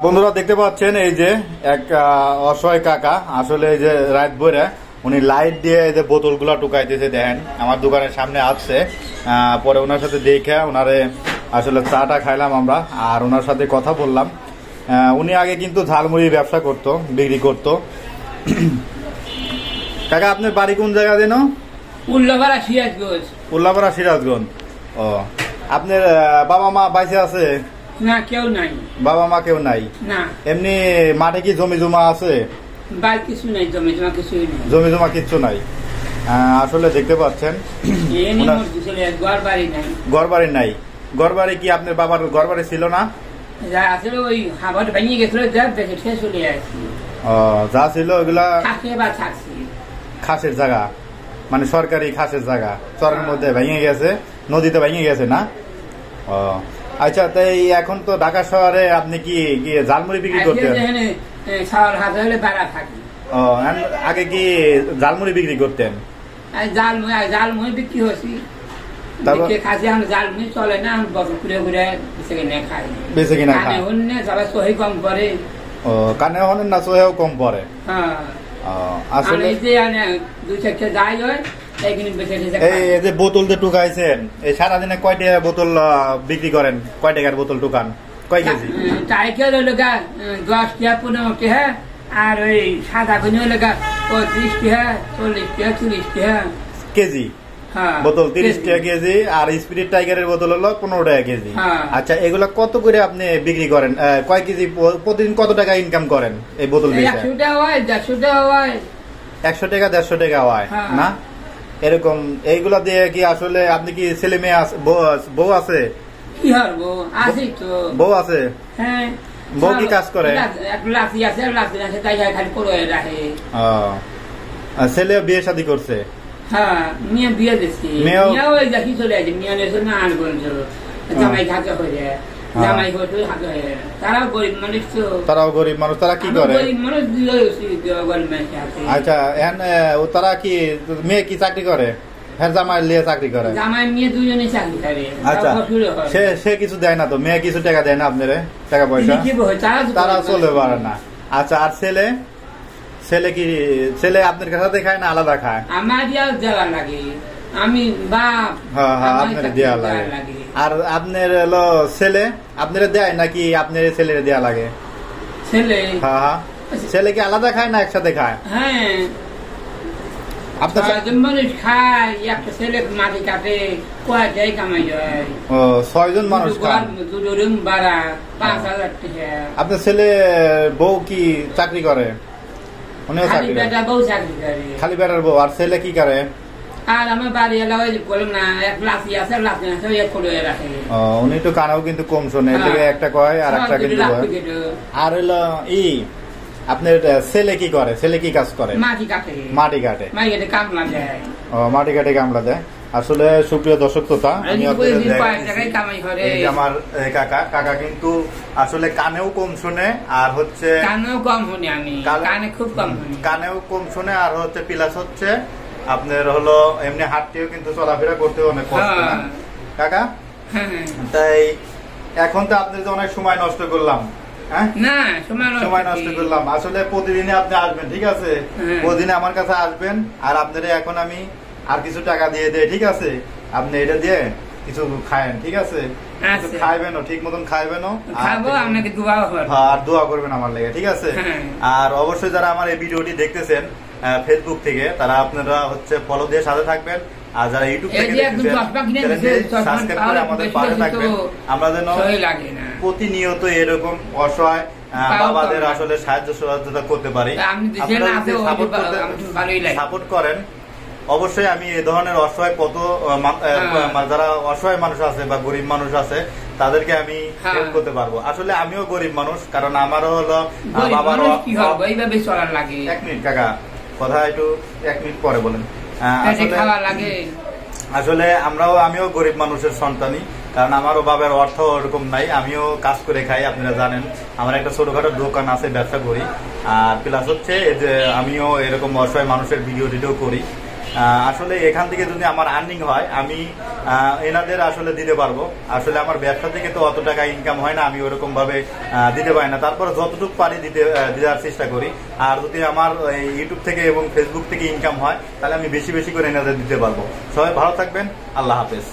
বন্ধুরা দেখতে পাচ্ছেন এই যে এক অসহায় কাকা আসলে এই যে রাত ভরে উনি লাইট দিয়ে এই যে বোতলগুলা টুকাইতেছে দেখেন আমার দোকানের সামনে আসছে পরে ওনার সাথে দেখে ওনারে আসলে চাটা খাইলাম আমরা আর ওনার সাথে কথা বললাম উনি আগে কিন্তু ঝালমুড়ি ব্যবসা করতো বিক্রি করতো কাকা আপনার বাড়ি কোন জায়গা দেন উল্লাপাড়া সিরাজগঞ্জ উল্লাপাড়া সিরাজগঞ্জ ও আপনার বাবা মা বাইসে আছে না কেউ নাই বাবা মা কেউ নাই না এমনি মাঠে কি জমি জমা আছে বাড়ি কিছু নাই জমি জমা কিছুই নাই জমি জমা কিচ্ছু নাই আসলে দেখতে পাচ্ছেন ঘর বাড়ি নাই ঘর বাড়ি কি আপনার বাবার ঘর বাড়ি ছিল না আসলে ওই হাওয়া ভেঙে গেছিল যা দেখে সে চলে আসছি যা ছিল ওগুলা থাকছে খাসের জায়গা মানে সরকারি খাসের জায়গা চরের মধ্যে ভেঙে গেছে নদীতে ভেঙে গেছে না ও আচ্ছা তাই এখন তো ঢাকা শহরে আপনি কি ঝালমুড়ি বিক্রি করতেন আগে কি ঝালমুড়ি বিক্রি করতেন জালমুড়ি বিক্রি হচ্ছি জালমুড়ি চলে না ঘুরে ঘুরে বেঁচে কিনা খাই সবাই সহি কম করে ও কানে হন না সহেও কম পড়ে হ্যাঁ আসলে দুই চারটে যাই হয় এই যে বোতল দিয়ে টুকাইছেন এই সারাদিনে কয় টাকা বোতল বিক্রি করেন কয় টাকার বোতল টুকান কয় কেজি টাইকেল হলো 10 টাকা 15 টাকা আর ওই সাদা খনি হলো 35 টাকা 40 টাকা 40 টাকা কেজি বোতল 30 টাকা কেজি আর স্পিরিট টাইগারের বোতল হলো 15 টাকা কেজি আচ্ছা এগুলা কত করে আপনি বিক্রি করেন কয় কেজি প্রতিদিন কত টাকা ইনকাম করেন এই বোতল বেচে 100 টাকা হয় 150 টাকা হয় 100 টাকা 150 টাকা হয় না এরকম এইগুলা দিয়ে কি আসলে আপনি কি ছেলে মেয়ে বউ আছে কি আর বউ আছে তো বউ আছে হ্যাঁ বউ কি কাজ করে লাঠি আছে তাই খালি করে রাখে ছেলে বিয়ে শাদী করছে হ্যাঁ মেয়ে বিয়ে দিচ্ছে মেয়ে ওই দেখি চলে আছে মেয়ে নেছে না আনবো জামাই থাকে হয়ে যায় জামাই হতে তারাও গরিব মানুষ তো তারাও গরিব মানুষ তারা কি করে গরিব মানুষ আচ্ছা তারা কি মেয়ে কি চাকরি করে হ্যাঁ জামাই লিয়ে চাকরি করে জামাই মেয়ে দুজনে চাকরি করে আচ্ছা সে কিছু দেয় না তো মেয়ে কিছু টাকা দেয় না আপনারে টাকা পয়সা তারা চলতে পারে না আচ্ছা আর ছেলে ছেলে কি ছেলে আপনার কাছে খায় না আলাদা খায় আমার দেওয়া লাগে আমি বাপ আপনার দেওয়া লাগে আর আপনার হলো ছেলে আপনার দেয় নাকি আপনার ছেলের দেওয়া লাগে ছেলে ছেলে কি আলাদা খায় না একসাথে খায় হ্যাঁ আপনার মানুষ খায় একটা ছেলে মাটি কাটে কয়টাই কামাই যায় ও 6 জন মানুষ খায় দুটো রুম ভাড়া 5000 টাকা আপনার ছেলে বউ কি চাকরি করে উনিও চাকরি করে খালি বেটার বউ আর ছেলে কি করে আর আমার বাড়ি এলা ওই বললাম না এক লাসি আছে লাসি আছে ওই করে রাখে উনি তো কানেও কিন্তু কম শোনে এদিকে একটা কয় আর একটা কিন্তু আর হলো আপনার ছেলে কি করে ছেলে কি কাজ করে মাটি কাটে মাটি কাটে কামলা দেয় মাটি কাটে কামলা দেয় আসলে সুপ্রিয় দর্শক শ্রোতা আমার কাকা কিন্তু আসলে কানেও কম শুনে আর হচ্ছে কানেও কম শুনে আমি কানে খুব কম কানেও কম শুনে আর হচ্ছে প্লাস হচ্ছে আপনার হলো এমনি হাঁটতেও কিন্তু চলাফেরা করতে অনেক কষ্ট না কাকা তাই এখন তো আপনি তো অনেক সময় নষ্ট করলাম সময় নষ্ট করলাম আসলে প্রতিদিনে আপনি আসবেন ঠিক আছে প্রতিদিনে আমার কাছে আসবেন আর আপনারা এখন আমি আর কিছু টাকা দিয়ে দেয় ঠিক আছে আপনি এটা দিয়ে কিছু খায়েন ঠিক আছে খাইবেনও ঠিক মতন খাইবেনও আর দোয়া করবেন আমার লেগে ঠিক আছে আর অবশ্যই যারা আমার এই ভিডিওটি দেখতেছেন ফেসবুক থেকে তারা আপনারা হচ্ছে ফলো দিয়ে সাথে থাকবেন আর যারা ইউটিউব থেকে সাবস্ক্রাইব করে আমাদের পাশে থাকবেন আমরা যেন প্রতিনিয়ত এরকম অসহায় বাবাদের আসলে সাহায্য সহযোগিতা করতে পারি সাপোর্ট করেন অবশ্যই আমি এই ধরনের অসহায় কত যারা অসহায় মানুষ আছে বা গরিব মানুষ আছে তাদেরকে আমি হেল্প করতে পারবো আসলে আমিও গরিব মানুষ কারণ আমারও হলো বাবার 1 মিনিট কাকা কথা একটু 1 মিনিট পরে বলেন আসলে আমিও গরিব মানুষের সন্তানই কারণ আমারও বাবার অর্থ ওরকম নাই আমিও কাজ করে খাই আপনারা জানেন আমার একটা ছোটখাটো দোকান আছে ব্যবসা করি আর প্লাস হচ্ছে যে আমিও এরকম অসহায় মানুষের ভিডিও করি আসলে এখান থেকে যদি আমার আর্নিং হয় আমি এনাদের আসলে দিতে পারবো। আসলে আমার ব্যবসা থেকে তো অত টাকা ইনকাম হয় না, আমি ওরকম ভাবে দিতে পারি না। তারপরে যতটুকু পারি দেওয়ার চেষ্টা করি। আর যদি আমার ইউটিউব থেকে এবং ফেসবুক থেকে ইনকাম হয় তাহলে আমি বেশি বেশি করে এনাদের দিতে পারবো। সবাই ভালো থাকবেন, আল্লাহ হাফেজ।